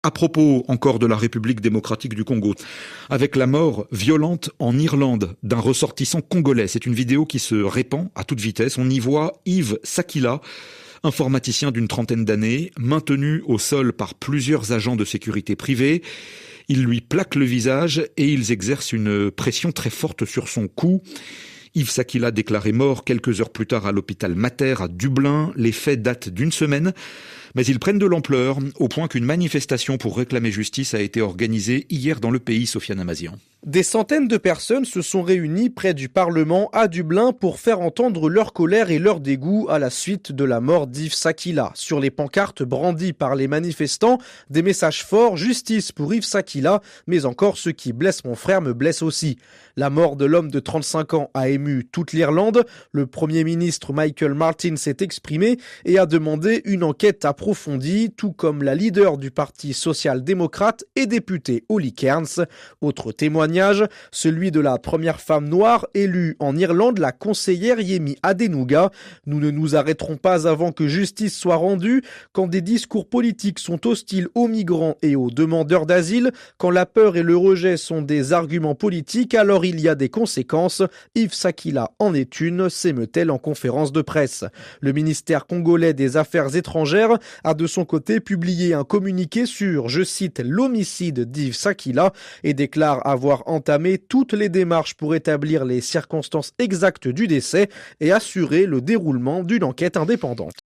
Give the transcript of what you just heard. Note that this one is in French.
À propos encore de la République démocratique du Congo, avec la mort violente en Irlande d'un ressortissant congolais. C'est une vidéo qui se répand à toute vitesse. On y voit Yves Sakila, informaticien d'une trentaine d'années, maintenu au sol par plusieurs agents de sécurité privés. Ils lui plaquent le visage et ils exercent une pression très forte sur son cou. Yves Sakila déclaré mort quelques heures plus tard à l'hôpital Mater à Dublin. Les faits datent d'une semaine, mais ils prennent de l'ampleur au point qu'une manifestation pour réclamer justice a été organisée hier dans le pays, Sofiane Amazian. Des centaines de personnes se sont réunies près du Parlement à Dublin pour faire entendre leur colère et leur dégoût à la suite de la mort d'Yves Sakila. Sur les pancartes brandies par les manifestants, des messages forts, justice pour Yves Sakila, mais encore ceux qui blessent mon frère me blessent aussi. La mort de l'homme de 35 ans a ému toute l'Irlande. Le Premier ministre Michael Martin s'est exprimé et a demandé une enquête approfondie, tout comme la leader du Parti social-démocrate et députée Holly Cairns. Autre témoignage, celui de la première femme noire élue en Irlande, la conseillère Yemi Adenuga. Nous ne nous arrêterons pas avant que justice soit rendue. Quand des discours politiques sont hostiles aux migrants et aux demandeurs d'asile, quand la peur et le rejet sont des arguments politiques, alors il y a des conséquences. Yves Sakila en est une, s'émeut-elle en conférence de presse. Le ministère congolais des Affaires étrangères a de son côté publié un communiqué sur, je cite, l'homicide d'Yves Sakila et déclare avoir entamé toutes les démarches pour établir les circonstances exactes du décès et assurer le déroulement d'une enquête indépendante.